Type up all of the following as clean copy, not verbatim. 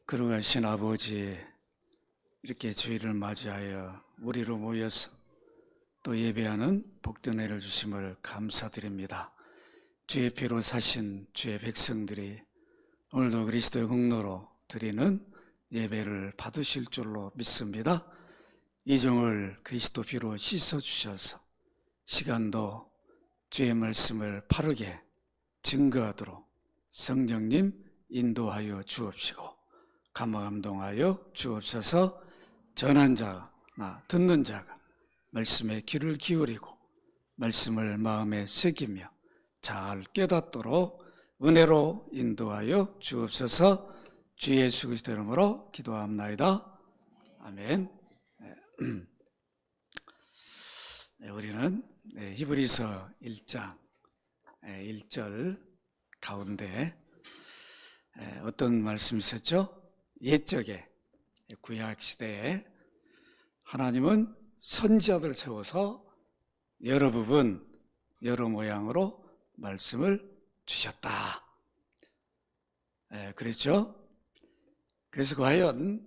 거룩하신 아버지, 이렇게 주일을 맞이하여 우리로 모여서 또 예배하는 복된 은혜를 주심을 감사드립니다. 주의 피로 사신 주의 백성들이 오늘도 그리스도의 공로로 드리는 예배를 받으실 줄로 믿습니다. 이종을 그리스도 피로 씻어주셔서 시간도 주의 말씀을 바르게 증거하도록 성령님 인도하여 주옵시고 감화감동하여 주옵소서. 전한 자나 듣는 자가 말씀에 귀를 기울이고 말씀을 마음에 새기며 잘 깨닫도록 은혜로 인도하여 주옵소서. 주 예수 그리스도 이름으로 기도합나이다. 아멘. 우리는 히브리서 1장 1절 가운데 어떤 말씀이 있었죠? 옛적에 구약시대에 하나님은 선지자들을 세워서 여러 부분 여러 모양으로 말씀을 주셨다. 그랬죠? 그래서 과연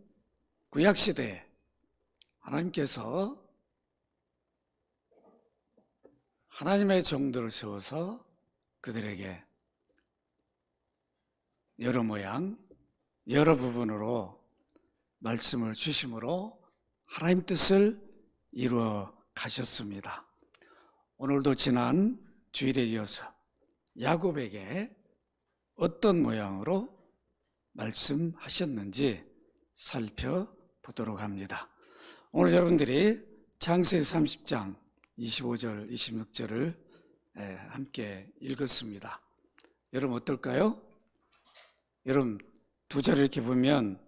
구약시대에 하나님께서 하나님의 종들을 세워서 그들에게 여러 모양, 여러 부분으로 말씀을 주심으로 하나님 뜻을 이루어 가셨습니다. 오늘도 지난 주일에 이어서 야곱에게 어떤 모양으로 말씀하셨는지 살펴보도록 합니다. 오늘 여러분들이 창세기 30장 25절, 26절을 함께 읽었습니다. 여러분 어떨까요? 여러분 두 절을 이렇게 보면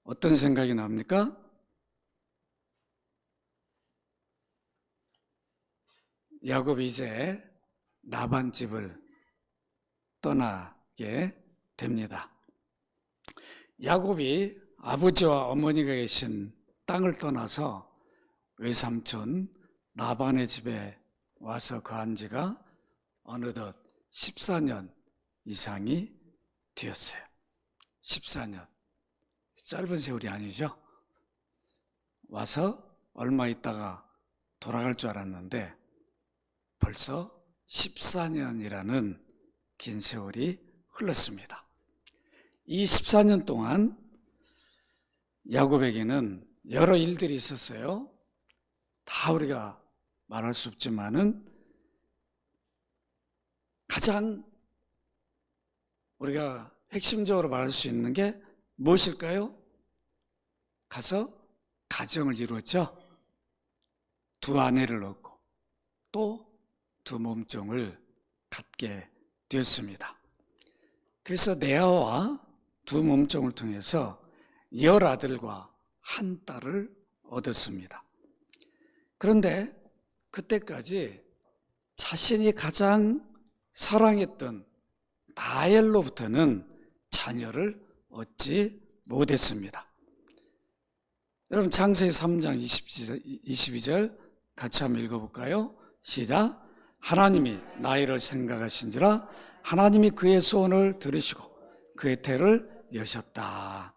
어떤 생각이 납니까? 야곱이 이제 라반 집을 떠나게 됩니다. 야곱이 아버지와 어머니가 계신 땅을 떠나서 외삼촌 라반의 집에 와서 거한 지가 어느덧 14년 이상이 되었어요. 14년. 짧은 세월이 아니죠. 와서 얼마 있다가 돌아갈 줄 알았는데 벌써 14년이라는 긴 세월이 흘렀습니다. 이 14년 동안 야곱에게는 여러 일들이 있었어요. 다 우리가 말할 수 없지만은 가장 우리가 핵심적으로 말할 수 있는 게 무엇일까요? 가서 가정을 이루었죠. 두 아내를 얻고 또 두 몸종을 갖게 되었습니다. 그래서 레아와 두 몸종을 통해서 10아들과 한 딸을 얻었습니다. 그런데 그때까지 자신이 가장 사랑했던 라헬로부터는 자녀를 얻지 못했습니다. 여러분 창세기 3장 22절 같이 한번 읽어볼까요? 시작. 하나님이 나이를 생각하신지라 하나님이 그의 소원을 들으시고 그의 태를 여셨다.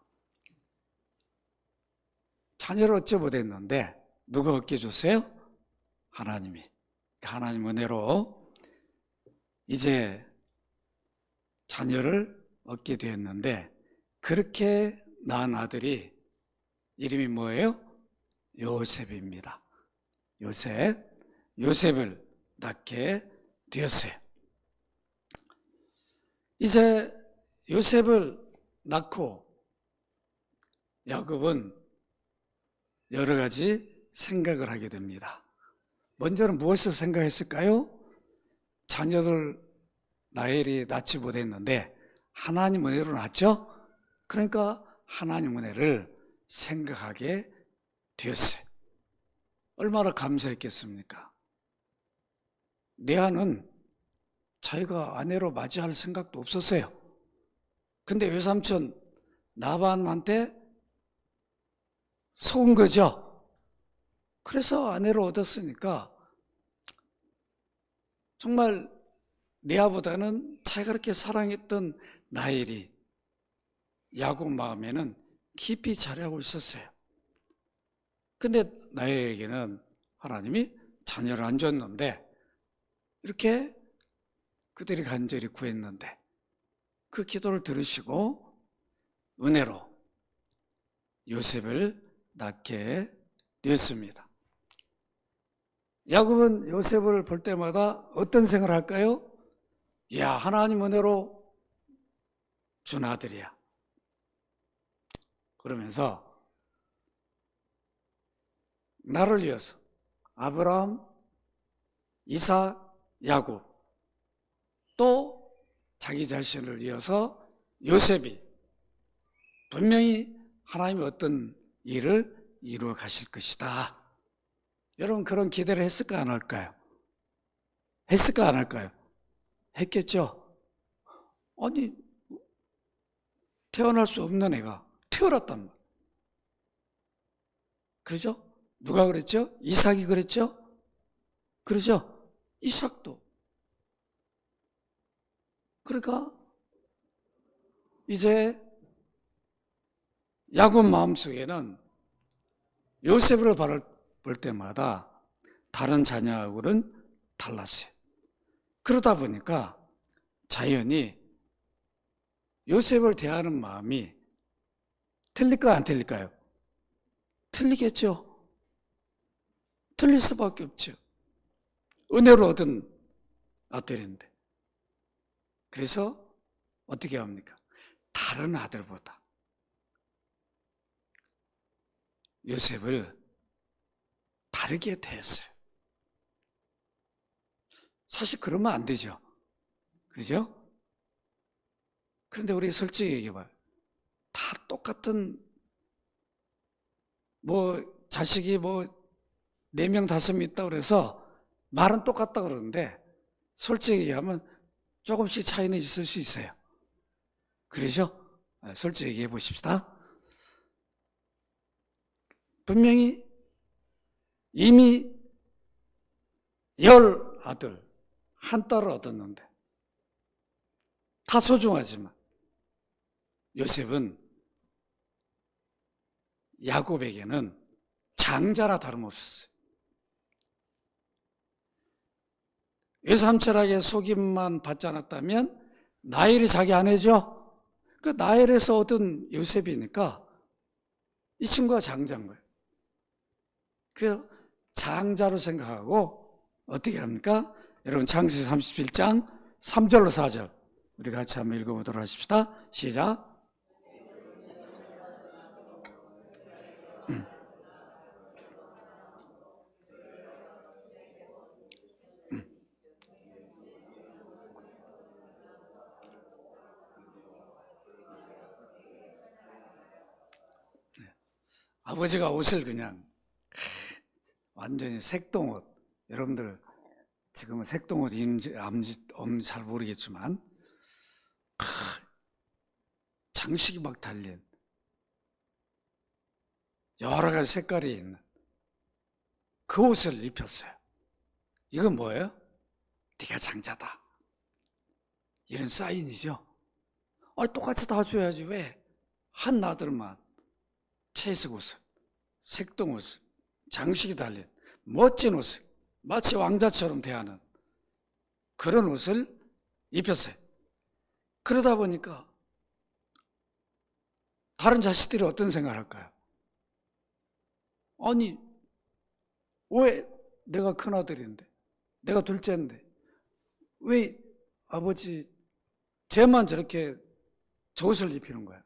자녀를 얻지 못했는데 누가 얻게 해줬어요? 하나님이. 하나님 은혜로 이제 자녀를 얻게 되었는데 그렇게 낳은 아들이 이름이 뭐예요? 요셉입니다. 요셉을 낳게 되었어요. 이제 요셉을 낳고 야곱은 여러 가지 생각을 하게 됩니다. 먼저는 무엇을 생각했을까요? 자녀들 라헬이 낳지 못했는데 하나님 은혜로 낳았죠? 그러니까 하나님 은혜를 생각하게 되었어요. 얼마나 감사했겠습니까? 레아는 자기가 아내로 맞이할 생각도 없었어요. 근데 외삼촌 라반한테 속은 거죠. 그래서 아내를 얻었으니까 정말 레아보다는 자기가 그렇게 사랑했던 라헬이 야곱 마음에는 깊이 자리하고 있었어요. 근데 나에게는 하나님이 자녀를 안 줬는데, 이렇게 그들이 간절히 구했는데 그 기도를 들으시고 은혜로 요셉을 낳게 되었습니다. 야곱은 요셉을 볼 때마다 어떤 생각을 할까요? 야, 하나님 은혜로 준 아들이야. 그러면서 나를 위해서 아브라함, 이삭, 야곱, 또 자기 자신을 위해서 요셉이 분명히 하나님이 어떤 일을 이루어 가실 것이다. 여러분, 그런 기대를 했을까 안 할까요? 했을까 안 할까요? 했겠죠. 아니, 태어날 수 없는 애가 태어났단 말이에요. 그죠? 누가 그랬죠? 이삭이 그랬죠? 그러죠? 이삭도. 그러니까 이제 야곱 마음속에는 요셉을 볼 때마다 다른 자녀하고는 달랐어요. 그러다 보니까 자연히 요셉을 대하는 마음이 틀릴까 안 틀릴까요? 틀리겠죠. 틀릴 수밖에 없죠. 은혜로 얻은 아들인데. 그래서 어떻게 합니까? 다른 아들보다 요셉을 다르게 대했어요. 사실 그러면 안 되죠. 그죠? 그런데 우리 솔직히 얘기해봐요. 다 똑같은, 자식이 4명, 5명 있다고 그래서 말은 똑같다 그러는데 솔직히 얘기하면 조금씩 차이는 있을 수 있어요. 그러죠? 솔직히 얘기해 보십시다. 분명히 이미 10 아들, 한 딸을 얻었는데 다 소중하지만 요셉은 야곱에게는 장자라 다름없었어요. 외삼촌에게 속임만 받지 않았다면 나엘이 자기 아내죠. 그 나엘에서 얻은 요셉이니까 이 친구가 장자인 거예요. 그래서 장자로 생각하고 어떻게 합니까? 여러분, 창세기 37장 3절로 4절 우리 같이 한번 읽어보도록 하십시다. 시작. 아버지가 옷을 그냥 완전히 색동옷, 여러분들 지금은 색동옷 임지 잘 모르겠지만 장식이 막 달린 여러 가지 색깔이 있는 그 옷을 입혔어요. 이건 뭐예요? 네가 장자다, 이런 사인이죠. 똑같이 다 줘야지 왜 한 아들만 채색 옷을, 색동옷을, 장식이 달린 멋진 옷을, 마치 왕자처럼 대하는 그런 옷을 입혔어요. 그러다 보니까 다른 자식들이 어떤 생각을 할까요? 아니, 왜 내가 큰아들인데, 내가 둘째인데 왜 아버지 쟤만 저렇게 저 옷을 입히는 거야?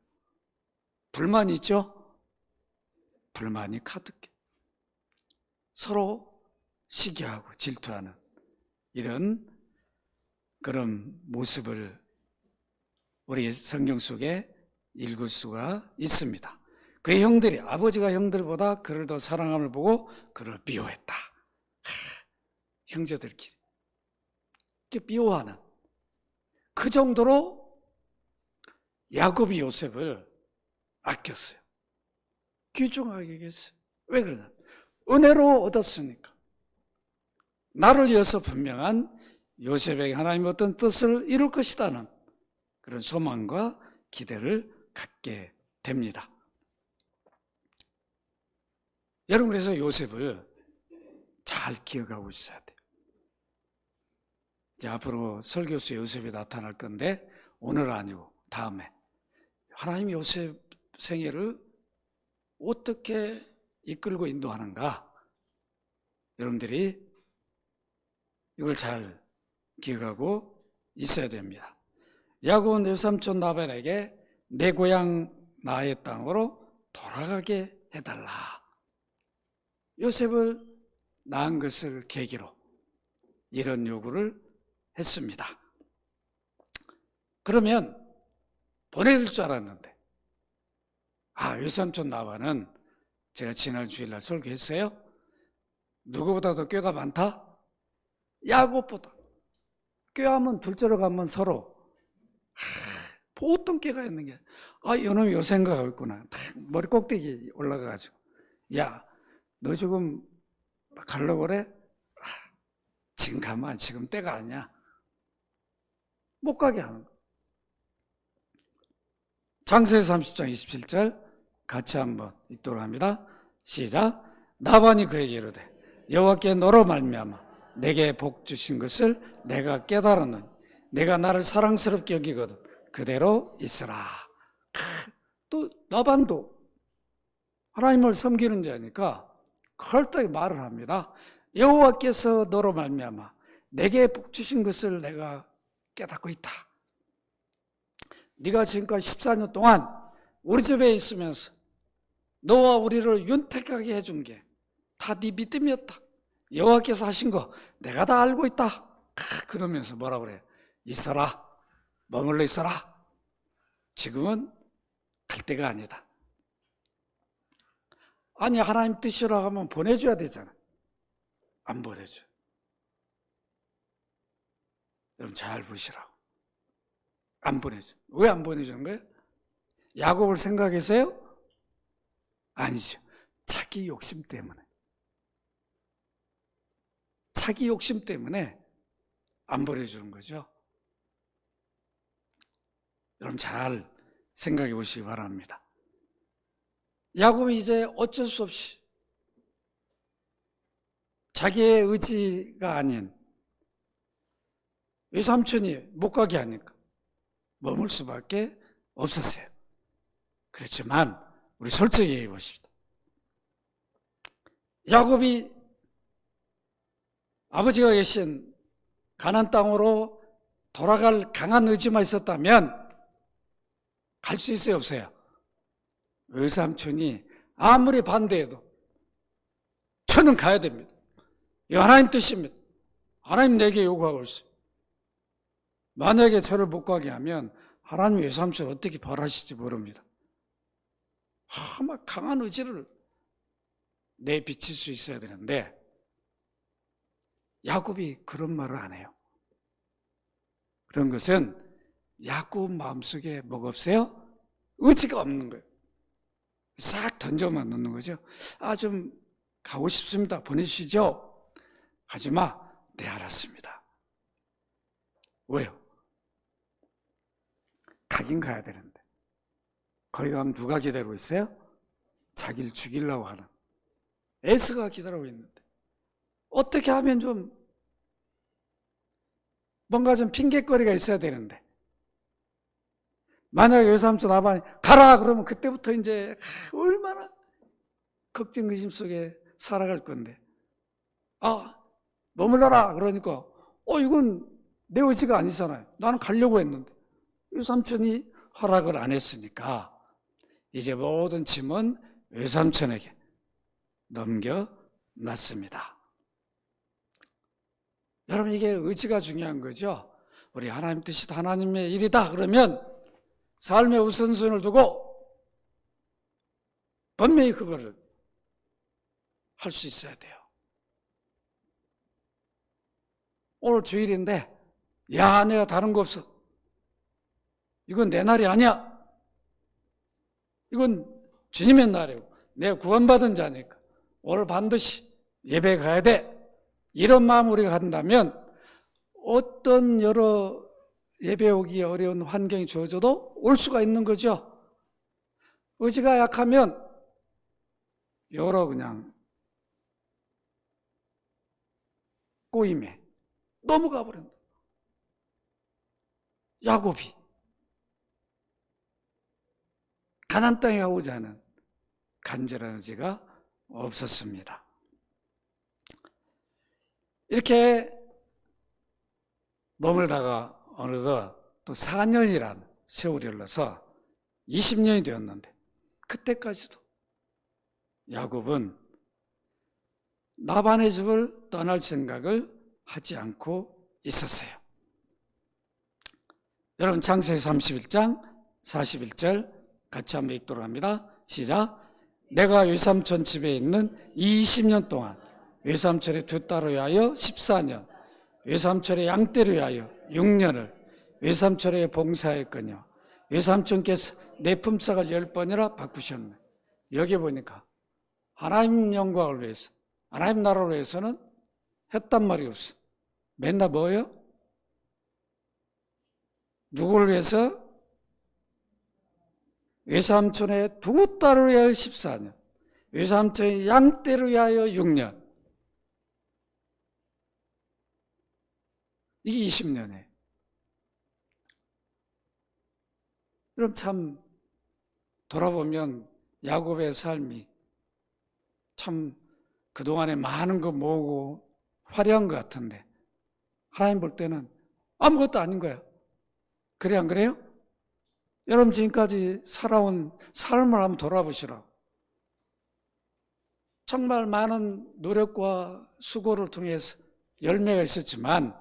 불만이 있죠? 불만이 가득해. 서로 시기하고 질투하는 이런 그런 모습을 우리 성경 속에 읽을 수가 있습니다. 그의 형들이, 아버지가 형들보다 그를 더 사랑함을 보고 그를 미워했다. 형제들끼리 이렇게 미워하는, 그 정도로 야곱이 요셉을 아꼈어요. 귀중하게 여겼어요. 왜 그러냐? 은혜로 얻었으니까. 나를 위해서 분명한 요셉에게 하나님의 어떤 뜻을 이룰 것이라는 그런 소망과 기대를 갖게 됩니다. 여러분, 그래서 요셉을 잘 기억하고 있어야 돼요. 이제 앞으로 설교수에 요셉이 나타날 건데 오늘 아니고 다음에 하나님이 요셉 생애를 어떻게 이끌고 인도하는가, 여러분들이 이걸 잘 기억하고 있어야 됩니다. 야곱은 외삼촌 라반에게 내 고향 나의 땅으로 돌아가게 해달라. 요셉을 낳은 것을 계기로 이런 요구를 했습니다. 그러면 보내줄 줄 알았는데, 외삼촌 라반은 제가 지난 주일날 설교했어요. 누구보다도 꾀가 많다? 야곱보다. 꾀하면 둘째로 가면 서로 보통 꾀가 있는 게, 이놈이 요 생각하고 있구나. 머리 꼭대기 올라가가지고, 야, 너 지금 가려고 그래? 지금 가면 지금 때가 아니야. 못 가게 하는 거. 창세기 30장 27절 같이 한번 읽도록 합니다. 시작. 라반이 그에게 이르되 여호와께 너로 말미암아 내게 복 주신 것을 내가 깨달았노니 내가 나를 사랑스럽게 여기거든 그대로 있으라. 또 라반도 하나님을 섬기는 자니까 걸떡이 말을 합니다. 여호와께서 너로 말미암아 내게 복 주신 것을 내가 깨닫고 있다. 네가 지금까지 14년 동안 우리 집에 있으면서 너와 우리를 윤택하게 해준 게 다 네 믿음이었다. 여호와께서 하신 거 내가 다 알고 있다. 그러면서 뭐라 그래? 있어라. 머물러 있어라. 지금은 갈 때가 아니다. 아니, 하나님 뜻이라고 하면 보내줘야 되잖아. 안 보내줘. 여러분 잘 보시라고. 안 보내줘. 왜 안 보내주는 거예요? 야곱을 생각해서요? 아니죠. 자기 욕심 때문에. 자기 욕심 때문에 안 보내주는 거죠. 여러분 잘 생각해 보시기 바랍니다. 야곱은 이제 어쩔 수 없이 자기의 의지가 아닌 외삼촌이 못 가게 하니까 머물 수밖에 없었어요. 그렇지만 우리 솔직히 얘기해 봅시다. 야곱이 아버지가 계신 가나안 땅으로 돌아갈 강한 의지만 있었다면 갈 수 있어요, 없어요? 외삼촌이 아무리 반대해도 저는 가야 됩니다. 이 하나님 뜻입니다. 하나님 내게 요구하고 있어요. 만약에 저를 못 가게 하면 하나님 외삼촌 어떻게 벌하실지 모릅니다. 막 강한 의지를 내비칠 수 있어야 되는데 야곱이 그런 말을 안 해요. 그런 것은 야곱 마음속에 뭐가 없어요? 의지가 없는 거예요. 싹 던져만 놓는 거죠. 좀 가고 싶습니다. 보내시죠. 가지마. 네, 알았습니다. 왜요? 가긴 가야 되는데 거기 가면 누가 기다리고 있어요? 자기를 죽이려고 하는 에스가 기다리고 있는데 어떻게 하면 좀 뭔가 좀 핑계거리가 있어야 되는데 만약에 외삼촌 라반이 가라 그러면 그때부터 이제 얼마나 걱정 의심 속에 살아갈 건데 머물러라 그러니까 이건 내 의지가 아니잖아요. 나는 가려고 했는데 외삼촌이 허락을 안 했으니까 이제 모든 짐은 외삼촌에게 넘겨놨습니다. 여러분 이게 의지가 중요한 거죠. 우리 하나님 뜻이 하나님의 일이다 그러면 삶의 우선순위를 두고 분명히 그거를 할 수 있어야 돼요. 오늘 주일인데 내가 다른 거 없어. 이건 내 날이 아니야. 이건 주님의 날이고 내가 구원받은 자니까 오늘 반드시 예배 가야 돼. 이런 마음 우리가 갖는다면 어떤 여러 예배 오기 어려운 환경이 주어져도 올 수가 있는 거죠. 의지가 약하면 여러 그냥 꼬임에 넘어가 버린다. 야곱이 가나안 땅에 가고자 하는 간절한 의지가 없었습니다. 이렇게 머물다가 어느덧 또 4년이란 세월이 흘러서 20년이 되었는데 그때까지도 야곱은 라반의 집을 떠날 생각을 하지 않고 있었어요. 여러분 창세기 31장 41절 같이 한번 읽도록 합니다. 시작. 내가 외삼촌 집에 있는 20년 동안 외삼촌의 두 딸을 위하여 14년, 외삼촌의 양떼를 위하여 6년을 외삼촌에 봉사했거니와 외삼촌께서 내 품삯을 10번이나 바꾸셨네. 여기 보니까 하나님 영광을 위해서, 하나님 나라를 위해서는 했단 말이 없어. 맨날 뭐예요? 누구를 위해서? 외삼촌의 두 딸을 위하여 14년, 외삼촌의 양떼를 위하여 6년. 이게 20년이에요. 그럼 참 돌아보면 야곱의 삶이 참 그동안에 많은 거 모으고 화려한 것 같은데 하나님 볼 때는 아무것도 아닌 거야. 그래 안 그래요? 여러분 지금까지 살아온 삶을 한번 돌아보시라고. 정말 많은 노력과 수고를 통해서 열매가 있었지만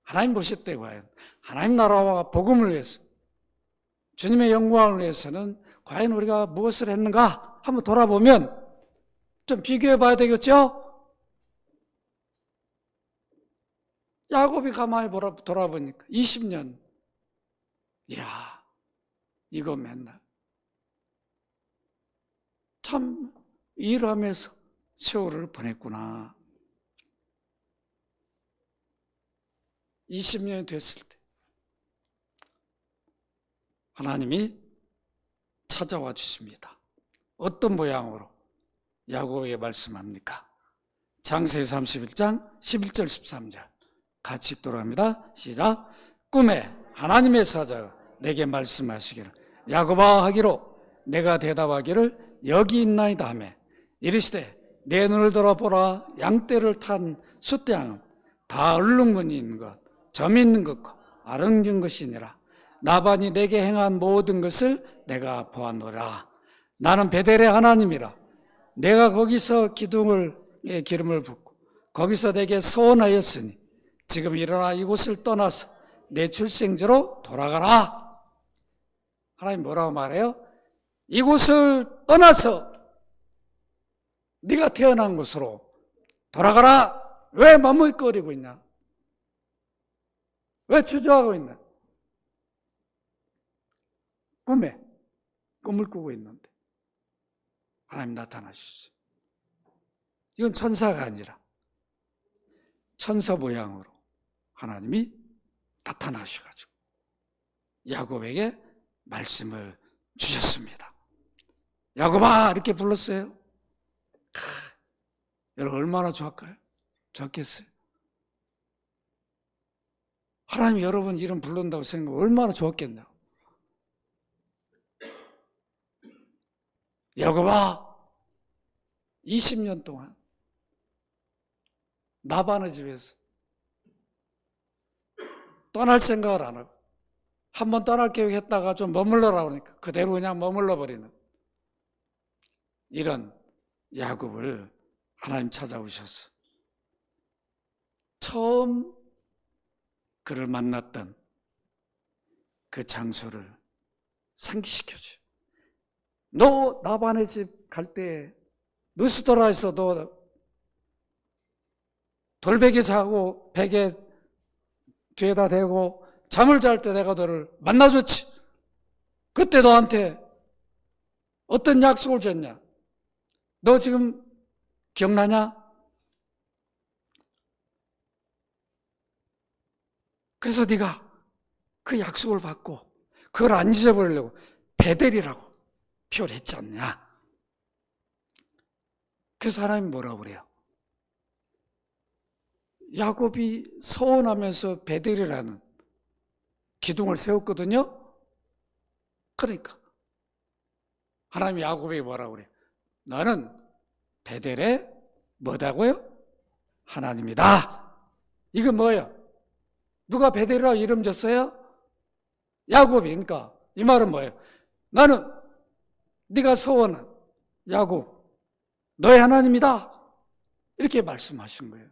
하나님 보실 때 과연 하나님 나라와 복음을 위해서 주님의 영광을 위해서는 과연 우리가 무엇을 했는가 한번 돌아보면 좀 비교해 봐야 되겠죠? 야곱이 가만히 돌아보니까 20년, 이야, 이거 맨날 참 일하면서 세월을 보냈구나. 20년이 됐을 때 하나님이 찾아와 주십니다. 어떤 모양으로 야곱에게 말씀합니까? 창세기 31장 11절 13절 같이 읽도록 합니다. 시작. 꿈에 하나님의 사자가 내게 말씀하시기를 야곱아 하기로 내가 대답하기를 여기 있나이다 하며 이르시되 내 눈을 들어보라. 양떼를 탄 숫양은 다 얼룩무늬 있는 것, 점이 있는 것과 아름진 것이니라. 라반이 내게 행한 모든 것을 내가 보았노라. 나는 베델의 하나님이라. 내가 거기서 기름을 붓고 거기서 내게 서원하였으니 지금 일어나 이곳을 떠나서 내 출생지로 돌아가라. 하나님 뭐라고 말해요? 이곳을 떠나서 네가 태어난 곳으로 돌아가라. 왜 머뭇거리고 있냐? 왜 주저하고 있냐? 꿈을 꾸고 있는데 하나님 나타나시죠. 이건 천사가 아니라 천사 모양으로 하나님이 나타나셔가지고 야곱에게 말씀을 주셨습니다. 야곱아 이렇게 불렀어요. 여러분 얼마나 좋을까요? 좋겠어요? 하나님이 여러분 이름 부른다고 생각하면 얼마나 좋았겠냐. 야곱아 20년 동안 라반의 집에서 떠날 생각을 안 하고 한번 떠날 계획했다가 좀 머물러라 그러니까 그대로 그냥 머물러 버리는 이런 야곱을 하나님 찾아오셔서 처음 그를 만났던 그 장소를 상기시켜줘요. 너 라반의 집 갈 때 누스더라에서 너 돌베개 자고 베개 뒤에다 대고 잠을 잘 때 내가 너를 만나줬지. 그때 너한테 어떤 약속을 줬냐? 너 지금 기억나냐? 그래서 네가 그 약속을 받고 그걸 안 잊어버리려고 베델이라고 필요했지 않냐. 그래서 하나님이 뭐라고 그래요? 야곱이 서원하면서 베델이라는 기둥을 세웠거든요. 그러니까 하나님이 야곱에게 뭐라고 그래요? 너는 베델의 뭐다고요? 하나님이다. 이건 뭐예요? 누가 베델이라고 이름 줬어요? 야곱이. 그러니까 이 말은 뭐예요? 나는 네가 서원한 야곱 너의 하나님이다. 이렇게 말씀하신 거예요.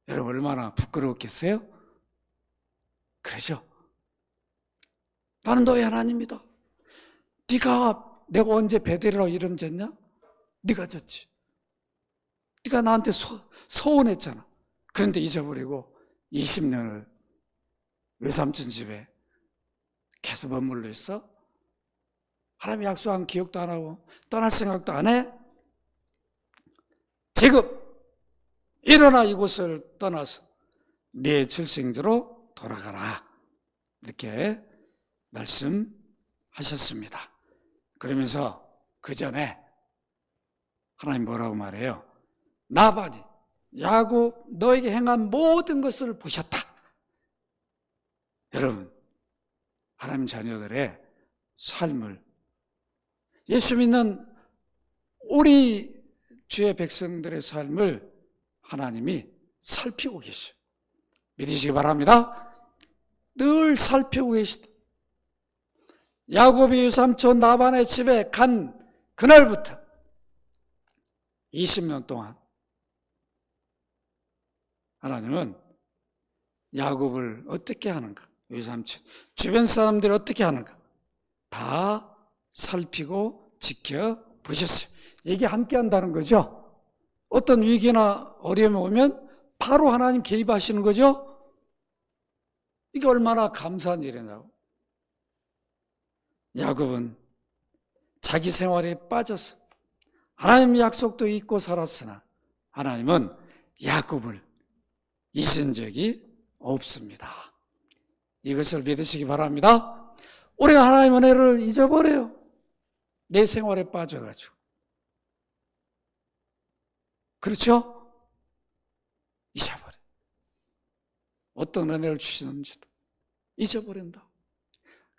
여러분 얼마나 부끄러웠겠어요? 그러죠? 나는 너의 하나님이다. 내가 언제 베델이라고 이름 졌냐? 네가 졌지. 네가 나한테 서운했잖아. 그런데 잊어버리고 20년을 외삼촌 집에 계속 머물러 있어? 하나님이 약속한 기억도 안 하고 떠날 생각도 안 해? 지금 일어나 이곳을 떠나서 네 출생지로 돌아가라. 이렇게 말씀하셨습니다. 그러면서 그 전에 하나님 뭐라고 말해요? 나반이 야곱 너에게 행한 모든 것을 보셨다. 여러분 하나님 자녀들의 삶을 예수 믿는 우리 주의 백성들의 삶을 하나님이 살피고 계셔요. 믿으시기 바랍니다. 늘 살피고 계시다. 야곱이 삼촌 나반의 집에 간 그날부터 20년 동안 하나님은 야곱을 어떻게 하는가, 외삼촌 주변 사람들이 어떻게 하는가 다 살피고 지켜보셨어요. 이게 함께 한다는 거죠. 어떤 위기나 어려움이 오면 바로 하나님 개입하시는 거죠. 이게 얼마나 감사한 일이냐고. 야곱은 자기 생활에 빠져서 하나님의 약속도 잊고 살았으나 하나님은 야곱을 잊은 적이 없습니다. 이것을 믿으시기 바랍니다. 우리가 하나님의 은혜를 잊어버려요. 내 생활에 빠져가지고. 그렇죠? 잊어버려. 어떤 은혜를 주시는지도 잊어버린다.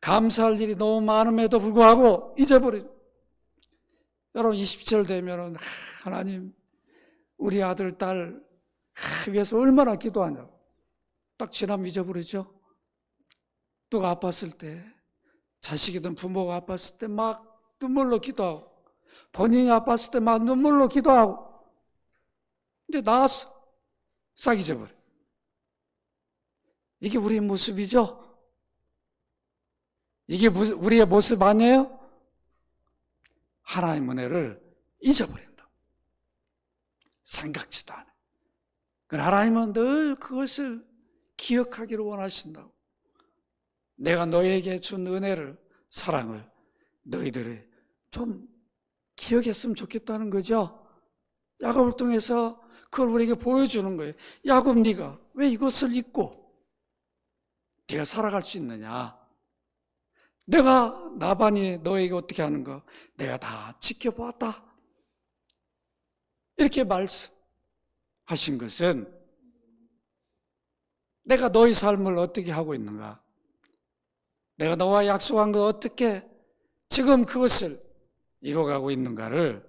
감사할 일이 너무 많음에도 불구하고 잊어버려. 여러분 20절 되면은 하나님 우리 아들 딸 위해서 얼마나 기도하냐고 딱 지나면 잊어버리죠. 누가 아팠을 때 자식이든 부모가 아팠을 때 막 눈물로 기도하고 본인이 아팠을 때 막 눈물로 기도하고 이제 나왔어 싹 잊어버려. 이게 우리의 모습이죠. 이게 우리의 모습 아니에요? 하나님의 은혜를 잊어버린다. 생각지도 않아요. 하나님은 늘 그것을 기억하기를 원하신다고. 내가 너에게 준 은혜를, 사랑을 너희들이 좀 기억했으면 좋겠다는 거죠. 야곱을 통해서 그걸 우리에게 보여주는 거예요. 야곱 네가 왜 이것을 잊고 네가 살아갈 수 있느냐. 내가 나반이 너에게 어떻게 하는가 내가 다 지켜보았다. 이렇게 말씀하신 것은 내가 너의 삶을 어떻게 하고 있는가, 내가 너와 약속한 것 어떻게 지금 그것을 이뤄가고 있는가를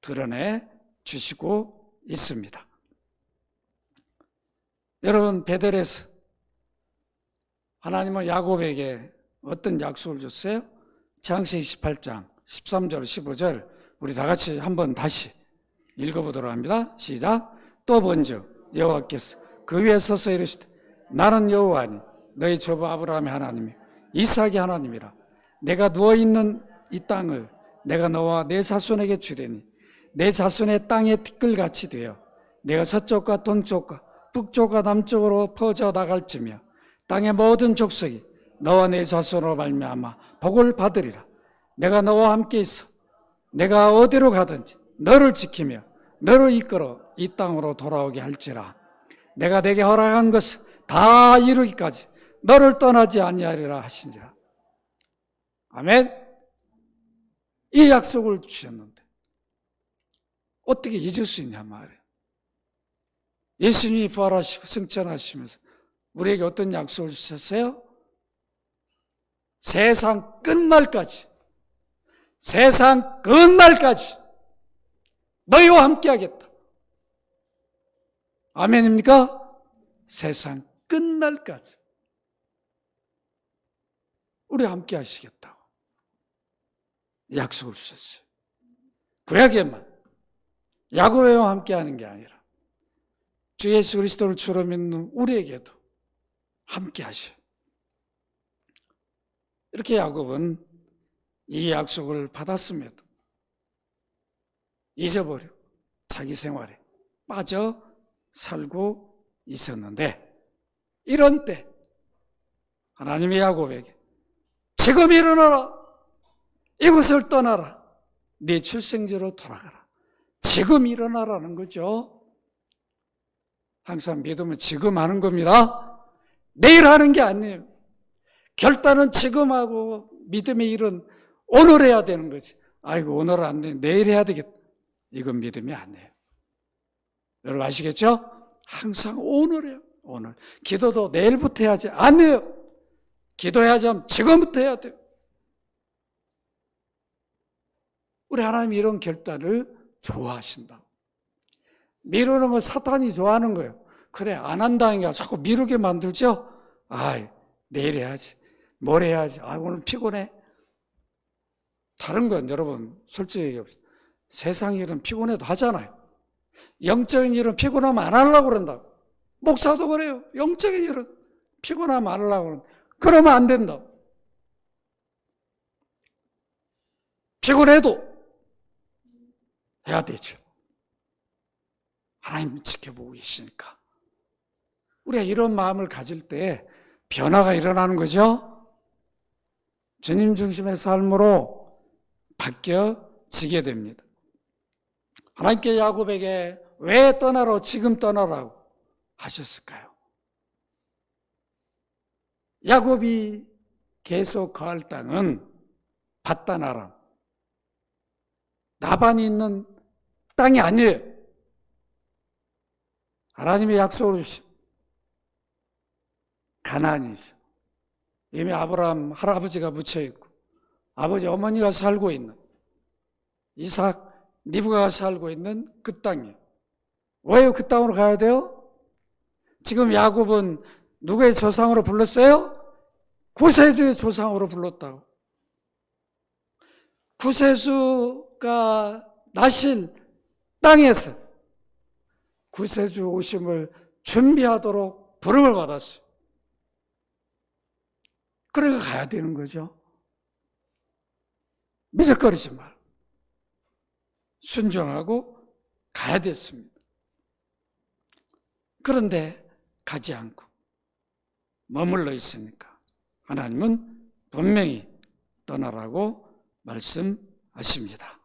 드러내 주시고 있습니다. 여러분 베델에서 하나님은 야곱에게 어떤 약속을 줬어요? 창세기 28장 13절 15절 우리 다 같이 한번 다시 읽어보도록 합니다. 시작. 또 본즉 여호와께서 그 위에 서서 이르시되 나는 여호와니 너희 조부 아브라함의 하나님이요 이삭의 하나님이라. 내가 누워있는 이 땅을 내가 너와 내 자손에게 주리니 내 자손의 땅의 티끌같이 되어 내가 서쪽과 동쪽과 북쪽과 남쪽으로 퍼져 나갈지며 땅의 모든 족속이 너와 내 자손으로 말미암아 복을 받으리라. 내가 너와 함께 있어 내가 어디로 가든지 너를 지키며 너를 이끌어 이 땅으로 돌아오게 할지라. 내가 내게 허락한 것을 다 이루기까지 너를 떠나지 아니하리라 하신지라. 아멘. 이 약속을 주셨는데 어떻게 잊을 수 있냐 말이에요. 예수님이 부활하시고 승천하시면서 우리에게 어떤 약속을 주셨어요? 세상 끝날까지, 세상 끝날까지 너희와 함께 하겠다. 아멘입니까? 세상 끝날까지 우리와 함께 하시겠다고 약속을 주셨어요. 구약에만 야곱에와 함께 하는 게 아니라 주 예수 그리스도를 주로 믿는 우리에게도 함께 하셔요. 이렇게 야곱은 이 약속을 받았음에도 잊어버리고 자기 생활에 빠져 살고 있었는데, 이런 때 하나님이 야곱에게 지금 일어나라, 이곳을 떠나라, 네 출생지로 돌아가라. 지금 일어나라는 거죠. 항상 믿으면 지금 하는 겁니다. 내일 하는 게 아니에요. 결단은 지금 하고 믿음의 일은 오늘 해야 되는 거지. 아이고 오늘 안 돼, 내일 해야 되겠다. 이건 믿음이 아니에요. 여러분 아시겠죠? 항상 오늘 해요. 오늘. 기도도 내일부터 해야지. 아니에요. 기도해야지 하면 지금부터 해야 돼요. 우리 하나님이 이런 결단을 좋아하신다. 미루는 건 사탄이 좋아하는 거예요. 그래 안 한다니까 자꾸 미루게 만들죠. 내일 해야지, 뭘 해야지, 오늘 피곤해. 다른 건 여러분 솔직히 얘기합시다. 세상 일은 피곤해도 하잖아요. 영적인 일은 피곤하면 안 하려고 그런다. 목사도 그래요. 영적인 일은 피곤하면 안 하려고 그런다. 그러면 안 된다. 피곤해도 해야 되죠. 하나님 지켜보고 계시니까. 우리가 이런 마음을 가질 때 변화가 일어나는 거죠. 주님 중심의 삶으로 바뀌어지게 됩니다. 하나님께 야곱에게 왜 떠나라고, 지금 떠나라고 하셨을까요? 야곱이 계속 거할 땅은 밧단 아람, 라반이 있는 땅이 아니에요. 하나님의 약속을 주신 가나안이죠. 이미 아브라함 할아버지가 묻혀있고 아버지 어머니가 살고 있는, 이삭 리브가가 살고 있는 그 땅이에요. 왜 그 땅으로 가야 돼요? 지금 야곱은 누구의 조상으로 불렀어요? 구세주의 조상으로 불렀다고. 구세주가 나신 땅에서 구세주 오심을 준비하도록 부름을 받았어요. 그래서 가야 되는 거죠. 미적거리지 말고 순종하고 가야 됐습니다. 그런데 가지 않고 머물러 있으니까 하나님은 분명히 떠나라고 말씀하십니다.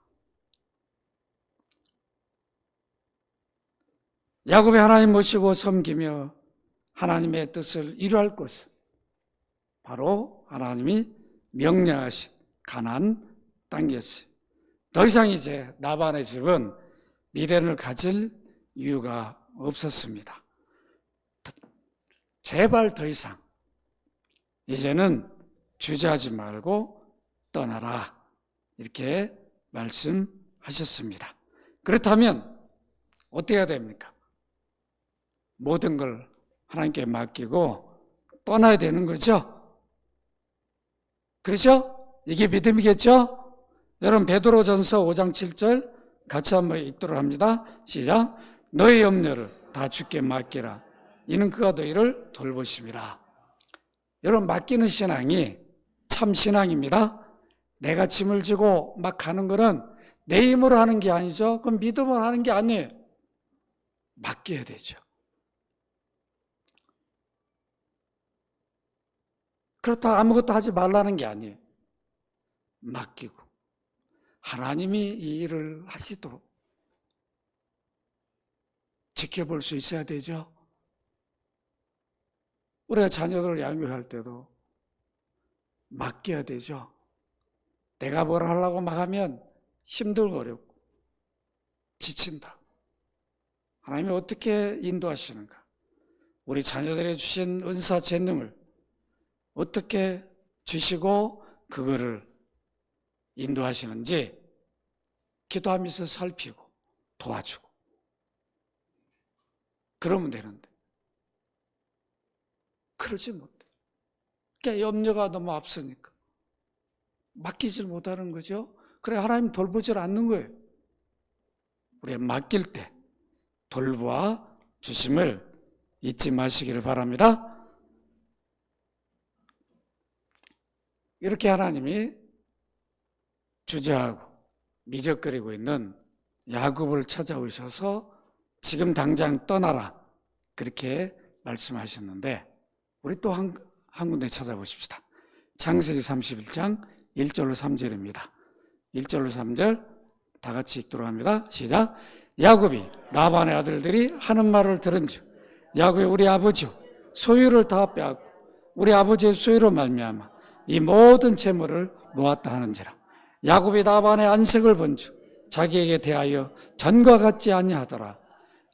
야곱이 하나님 모시고 섬기며 하나님의 뜻을 이루할 것은 바로 하나님이 명령하신 가나안 땅이었어요. 더 이상 이제 라반의 집은 미련을 가질 이유가 없었습니다. 제발 더 이상 이제는 주저하지 말고 떠나라, 이렇게 말씀하셨습니다. 그렇다면 어떻게 해야 됩니까? 모든 걸 하나님께 맡기고 떠나야 되는 거죠. 그렇죠? 이게 믿음이겠죠? 여러분 베드로전서 5장 7절 같이 한번 읽도록 합니다. 시작. 너의 염려를 다 주께 맡기라. 이는 그가 너희를 돌보심이라. 여러분 맡기는 신앙이 참 신앙입니다. 내가 짐을 지고 막 가는 거는 내 힘으로 하는 게 아니죠. 그건 믿음으로 하는 게 아니에요. 맡겨야 되죠. 그렇다고 아무것도 하지 말라는 게 아니에요. 맡기고 하나님이 이 일을 하시도록 지켜볼 수 있어야 되죠. 우리가 자녀들을 양육할 때도 맡겨야 되죠. 내가 뭘 하려고 막 하면 힘들고 어렵고 지친다. 하나님이 어떻게 인도하시는가? 우리 자녀들에게 주신 은사 재능을 어떻게 주시고 그거를 인도하시는지 기도하면서 살피고 도와주고 그러면 되는데 그러지 못해. 그러니까 염려가 너무 앞서니까 맡기질 못하는 거죠. 그래 하나님 돌보질 않는 거예요. 우리가 맡길 때 돌보아 주심을 잊지 마시기를 바랍니다. 이렇게 하나님이 주저하고 미적거리고 있는 야곱을 찾아오셔서 지금 당장 떠나라 그렇게 말씀하셨는데 우리 또 한 군데 찾아보십시다. 창세기 31장 1절로 3절입니다. 1절로 3절 다 같이 읽도록 합니다. 시작. 야곱이 라반의 아들들이 하는 말을 들은즉 야곱이 우리 아버지 소유를 다 빼앗고 우리 아버지의 소유로 말미암아 이 모든 재물을 모았다 하는지라. 야곱이 라반의 안색을 본즉 자기에게 대하여 전과 같지 아니하더라.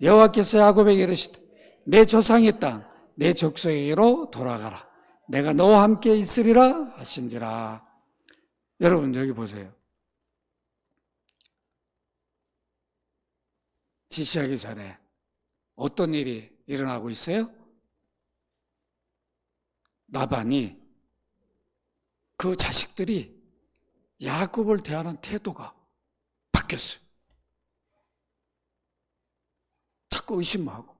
여호와께서 야곱에게 이르시되 내 조상의 땅 내 족속에게로 돌아가라. 내가 너와 함께 있으리라 하신지라. 여러분 여기 보세요. 지시하기 전에 어떤 일이 일어나고 있어요? 라반이 그 자식들이 야곱을 대하는 태도가 바뀌었어요. 자꾸 의심하고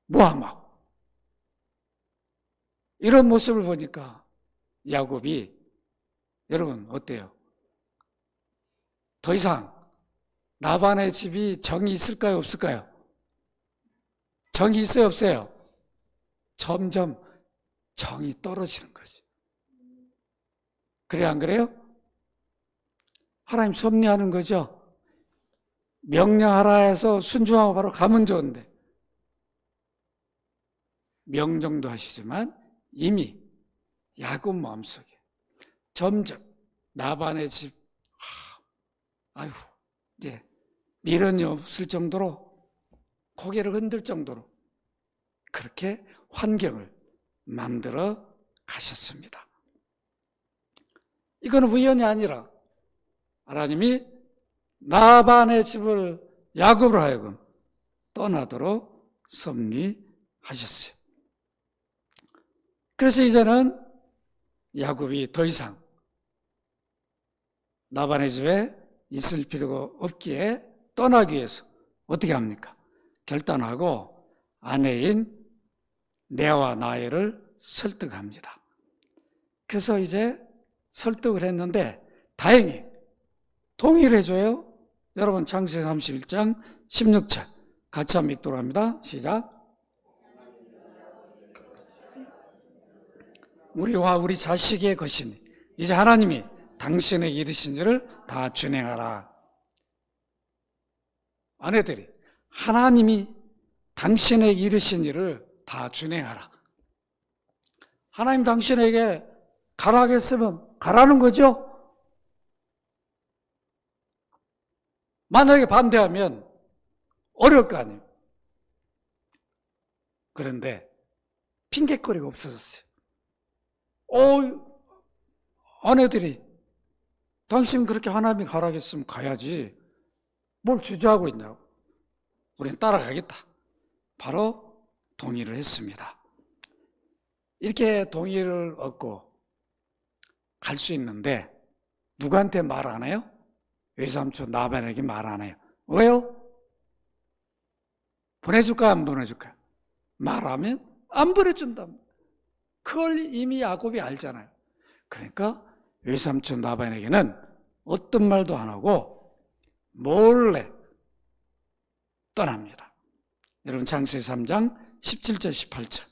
모함하고 이런 모습을 보니까 야곱이 여러분 어때요? 더 이상 라반의 집이 정이 있을까요? 없을까요? 정이 있어요? 없어요? 점점 정이 떨어지는 거지. 그래요? 안 그래요? 하나님 섭리하는 거죠. 명령하라 해서 순종하고 바로 가면 좋은데 명령도 하시지만 이미 야곱 마음속에 점점 라반의 집 아유 이제 미련이 없을 정도로 고개를 흔들 정도로 그렇게 환경을 만들어 가셨습니다. 이건 우연이 아니라 하나님이 라반의 집을 야곱으로 하여금 떠나도록 섭리하셨어요. 그래서 이제는 야곱이 더 이상 라반의 집에 있을 필요가 없기에 떠나기 위해서 어떻게 합니까? 결단하고 아내인 레아와 라헬을 설득합니다. 그래서 이제 설득을 했는데 다행히 동의를 해줘요. 여러분 창세기 31장 16절 같이 한번 읽도록 합니다. 시작. 우리와 우리 자식의 것이니 이제 하나님이 당신에게 이르신 일을 다 준행하라. 아내들이 하나님이 당신에게 이르신 일을 다 준행하라. 하나님 당신에게 가라 하겠으면 가라는 거죠. 만약에 반대하면 어려울 거 아니에요. 그런데 핑계거리가 없어졌어요. 아내들이 당신 그렇게 하나님이 가라겠으면 가야지 뭘 주저하고 있냐고. 우리는 따라가겠다. 바로 동의를 했습니다. 이렇게 동의를 얻고 갈 수 있는데 누구한테 말 안 해요? 외삼촌 라반에게 말 안 해요. 왜요? 보내줄까 안 보내줄까? 말하면 안 보내준다. 그걸 이미 야곱이 알잖아요. 그러니까 외삼촌 라반에게는 어떤 말도 안 하고 몰래 떠납니다. 여러분 창세기 3장 17절 18절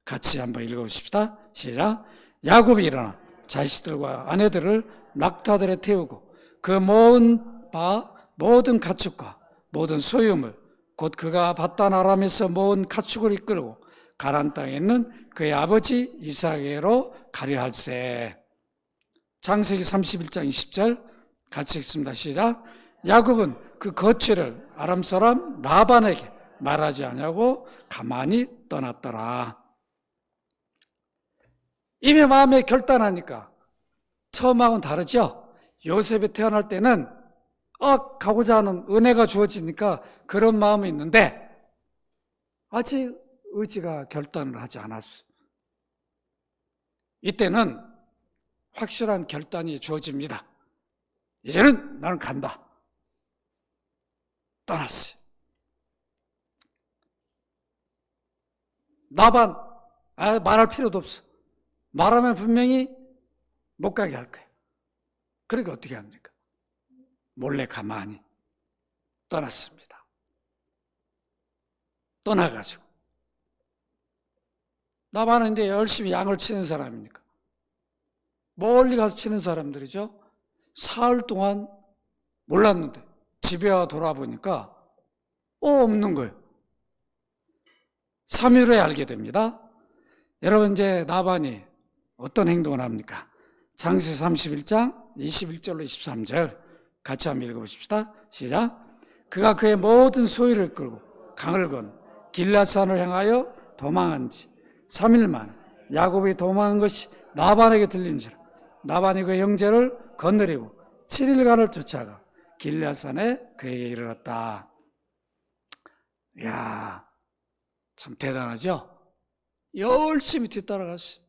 같이 한번 읽어보십시다. 시작. 야곱이 일어나 자식들과 아내들을 낙타들에 태우고 그 모은 바 모든 가축과 모든 소유물 곧 그가 바단 아람에서 모은 가축을 이끌고 가나안 땅에 있는 그의 아버지 이삭에게로 가려 할세. 창세기 31장 20절 같이 읽습니다. 시작. 야곱은 그 거취를 아람 사람 라반에게 말하지 않냐고 가만히 떠났더라. 이미 마음에 결단하니까 처음하고는 다르죠. 요셉이 태어날 때는 가고자 하는 은혜가 주어지니까 그런 마음이 있는데 아직 의지가 결단을 하지 않았어. 이때는 확실한 결단이 주어집니다. 이제는 나는 간다. 떠났어요. 라반 말할 필요도 없어. 말하면 분명히 못 가게 할 거예요. 그러니까 어떻게 합니까? 몰래 가만히 떠났습니다. 떠나가지고 라반은 이제 열심히 양을 치는 사람이니까 멀리 가서 치는 사람들이죠. 사흘 동안 몰랐는데 집에 와 돌아보니까 없는 거예요. 3일 후에 알게 됩니다. 여러분, 이제 라반이 어떤 행동을 합니까? 창세기 31장 21절로 23절 같이 한번 읽어보십시다. 시작. 그가 그의 모든 소유를 끌고 강을 건 길앗산을 향하여 도망한 지 3일 만에 야곱이 도망한 것이 라반에게 들린지라 라반이 그의 형제를 거느리고 7일간을 쫓아가 길앗산에 그에게 이르렀다. 이야, 참 대단하죠? 열심히 뒤따라갔어요.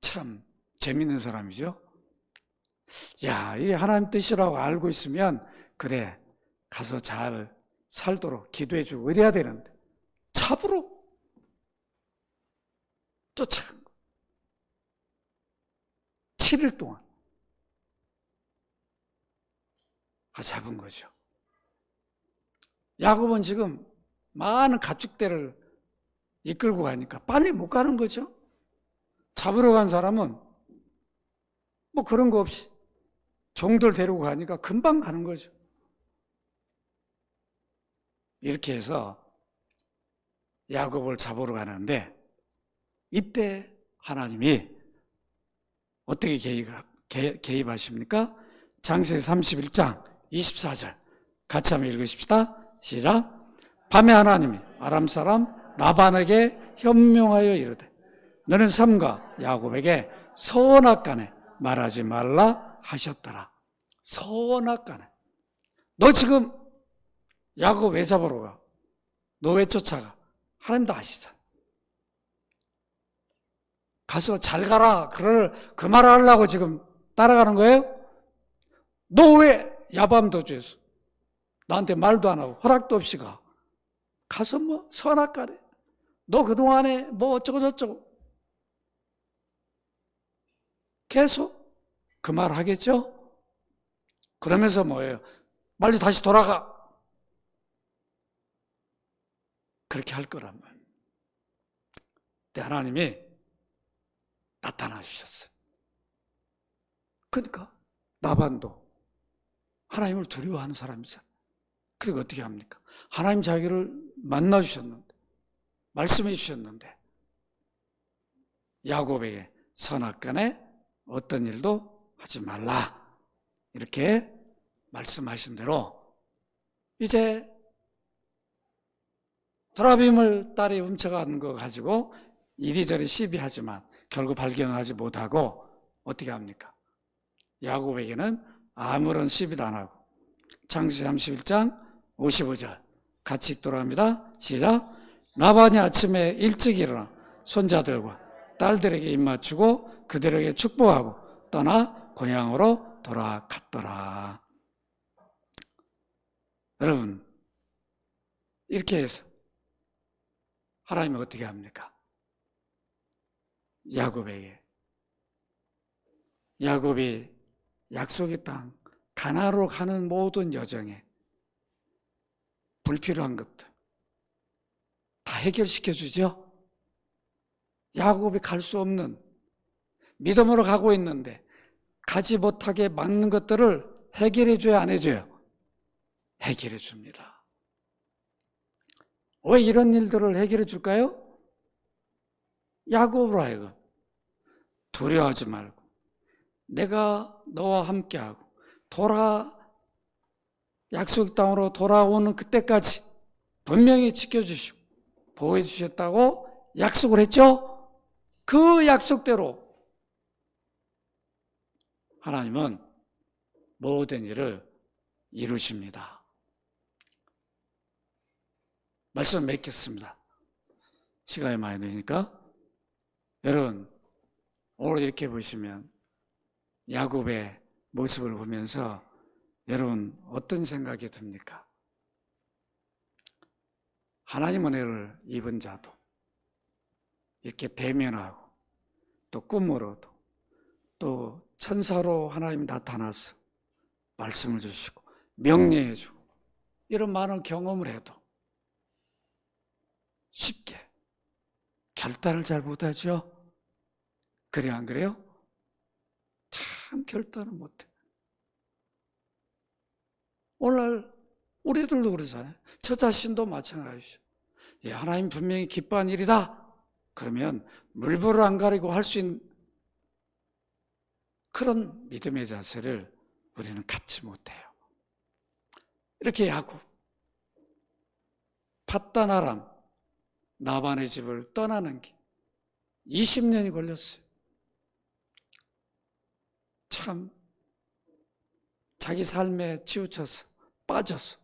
참 재밌는 사람이죠. 야, 이 하나님 뜻이라고 알고 있으면 그래, 가서 잘 살도록 기도해주고 이래야 되는데 잡으러 쫓아간 거. 7일 동안 잡은 거죠. 야곱은 지금 많은 가축대를 이끌고 가니까 빨리 못 가는 거죠. 잡으러 간 사람은 뭐 그런 거 없이 종들 데리고 가니까 금방 가는 거죠. 이렇게 해서 야곱을 잡으러 가는데 이때 하나님이 어떻게 개입하십니까? 창세기 31장 24절 같이 한번 읽으십시다. 시작. 밤에 하나님이 아람 사람 라반에게 현명하여 이르되 너는 삼가 야곱에게 선악간에 말하지 말라 하셨더라. 선악간에. 너 지금 야곱 왜 잡으러 가? 너 왜 쫓아가? 하나님도 아시잖아. 가서 잘 가라. 그 말을 하려고 지금 따라가는 거예요? 너 왜 야밤 도주해서 나한테 말도 안 하고 허락도 없이 가? 가서 뭐 선악간에 너 그동안에 뭐 어쩌고 저쩌고 계속 그 말 하겠죠? 그러면서 뭐예요? 빨리 다시 돌아가. 그렇게 할 거란 말이에요. 근데 하나님이 나타나 주셨어요. 그러니까 라반도 하나님을 두려워하는 사람이잖아요. 그리고 어떻게 합니까? 하나님 자기를 만나 주셨는데 말씀해 주셨는데 야곱에게 선악간에 어떤 일도 하지 말라 이렇게 말씀하신 대로 이제 도라빔을 딸이 훔쳐간 거 가지고 이리저리 시비하지만 결국 발견하지 못하고 어떻게 합니까? 야곱에게는 아무런 시비도 안 하고 창세기 31장 55절 같이 읽도록 합니다. 시작. 라반이 아침에 일찍 일어나 손자들과 딸들에게 입맞추고 그들에게 축복하고 떠나 고향으로 돌아갔더라. 여러분, 이렇게 해서 하나님은 어떻게 합니까? 야곱이 약속의 땅 가나안으로 가는 모든 여정에 불필요한 것들 다 해결시켜 주죠. 야곱이 갈 수 없는 믿음으로 가고 있는데 가지 못하게 막는 것들을 해결해 줘야 안 해줘요? 해결해 줍니다. 왜 이런 일들을 해결해 줄까요? 야곱으로 하여금 두려워하지 말고 내가 너와 함께하고 약속 땅으로 돌아오는 그때까지 분명히 지켜주시고 보호해 주셨다고 약속을 했죠? 그 약속대로 하나님은 모든 일을 이루십니다. 말씀 맺겠습니다. 시간이 많이 되니까. 여러분, 오늘 이렇게 보시면 야곱의 모습을 보면서 여러분 어떤 생각이 듭니까? 하나님 은혜를 입은 자도 이렇게 대면하고 또 꿈으로도 또 천사로 하나님이 나타나서 말씀을 주시고 명령해 주고 이런 많은 경험을 해도 쉽게 결단을 잘 못하죠? 그래 안 그래요? 참 결단을 못해. 오늘 우리들도 그러잖아요. 저 자신도 마찬가지죠. 예, 하나님 분명히 기뻐한 일이다. 그러면 물불을 안 가리고 할 수 있는 그런 믿음의 자세를 우리는 갖지 못해요. 이렇게 야곱, 밧단 아람 나반의 집을 떠나는 게 20년이 걸렸어요. 참 자기 삶에 치우쳐서 빠져서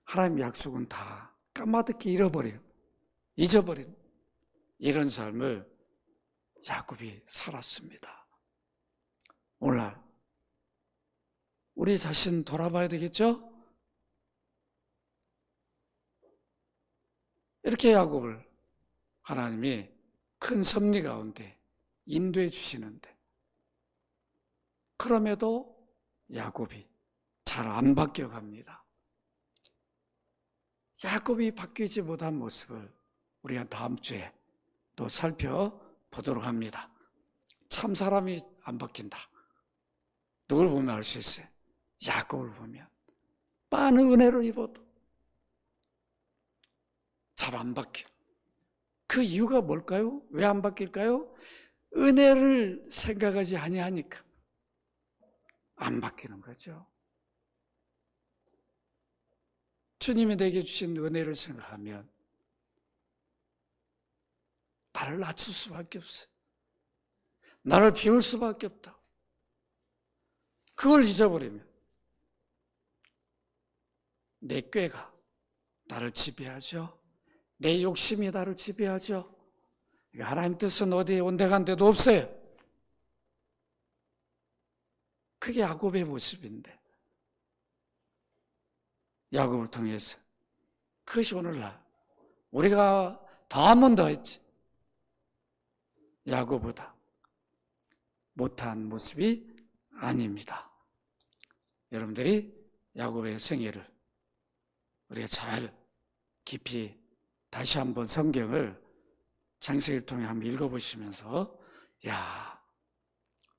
하나님의 약속은 다 까마득히 잊어버린 이런 삶을 야곱이 살았습니다. 오늘 우리 자신 돌아봐야 되겠죠? 이렇게 야곱을 하나님이 큰 섭리 가운데 인도해 주시는데 그럼에도 야곱이 잘 안 바뀌어갑니다. 야곱이 바뀌지 못한 모습을 우리가 다음 주에 또 살펴보도록 합니다. 참 사람이 안 바뀐다. 누굴 보면 알 수 있어요. 야곱을 보면 많은 은혜를 입어도 잘 안 바뀌어. 그 이유가 뭘까요? 왜 안 바뀔까요? 은혜를 생각하지 아니하니까 안 바뀌는 거죠. 주님이 내게 주신 은혜를 생각하면 나를 낮출 수밖에 없어요. 나를 비울 수밖에 없다. 그걸 잊어버리면 내 꾀가 나를 지배하죠. 내 욕심이 나를 지배하죠. 하나님 뜻은 어디에 온데간데도 없어요. 그게 야곱의 모습인데 야곱을 통해서 그것이 오늘날 우리가 더하면 더했지 야곱보다 못한 모습이 아닙니다. 여러분들이 야곱의 생애를 우리가 잘 깊이 다시 한번 성경을 창세기를 통해 한번 읽어보시면서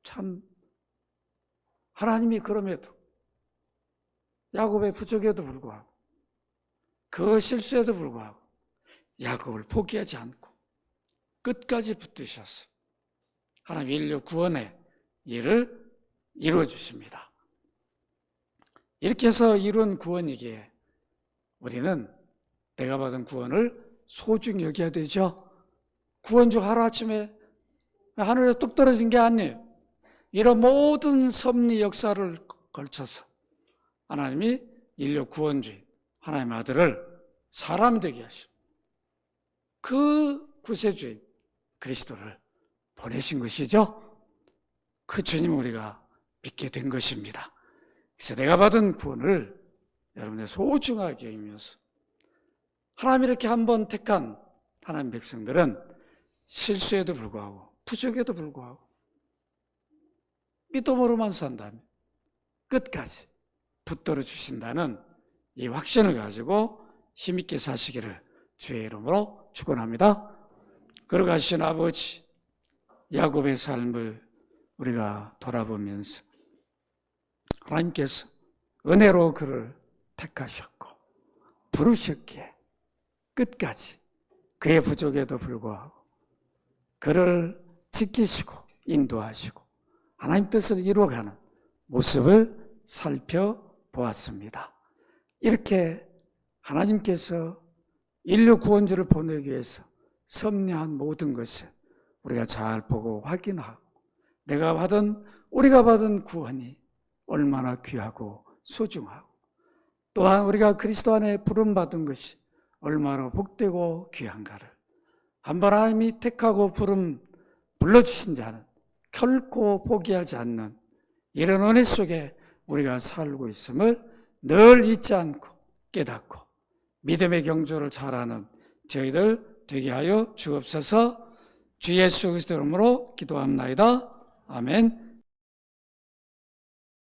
참 하나님이 그럼에도 야곱의 부족에도 불구하고 그 실수에도 불구하고 야곱을 포기하지 않고 끝까지 붙드셔서 하나님 인류 구원의 일을 이루어 주십니다. 이렇게 해서 이룬 구원이기에 우리는 내가 받은 구원을 소중히 여겨야 되죠. 구원 중 하루아침에 하늘에 뚝 떨어진 게 아니에요. 이런 모든 섭리 역사를 걸쳐서 하나님이 인류 구원주의 하나님의 아들을 사람 되게 하시고 그 구세주인 그리스도를 보내신 것이죠. 그 주님을 우리가 믿게 된 것입니다. 그래서 내가 받은 구원을 여러분의 소중하게 여기면서 하나님 이렇게 한번 택한 하나님 백성들은 실수에도 불구하고 부족에도 불구하고 믿음으로만 산다면 끝까지 붙들어 주신다는 이 확신을 가지고 힘있게 사시기를 주의 이름으로 축원합니다. 걸어가신 아버지 야곱의 삶을 우리가 돌아보면서 하나님께서 은혜로 그를 택하셨고 부르셨기에 끝까지 그의 부족에도 불구하고 그를 지키시고 인도하시고 하나님 뜻을 이루어가는 모습을 살펴보았습니다. 이렇게 하나님께서 인류 구원주를 보내기 위해서 섭리한 모든 것을 우리가 잘 보고 확인하고 우리가 받은 구원이 얼마나 귀하고 소중하고 또한 우리가 그리스도 안에 부름받은 것이 얼마나 복되고 귀한가를 한번 하나님이 택하고 불러주신 자는 결코 포기하지 않는 이런 은혜 속에 우리가 살고 있음을 늘 잊지 않고 깨닫고 믿음의 경주를 잘하는 저희들 되게 하여 주옵소서. 주 예수 그리스도 이름으로 기도합나이다. 아멘.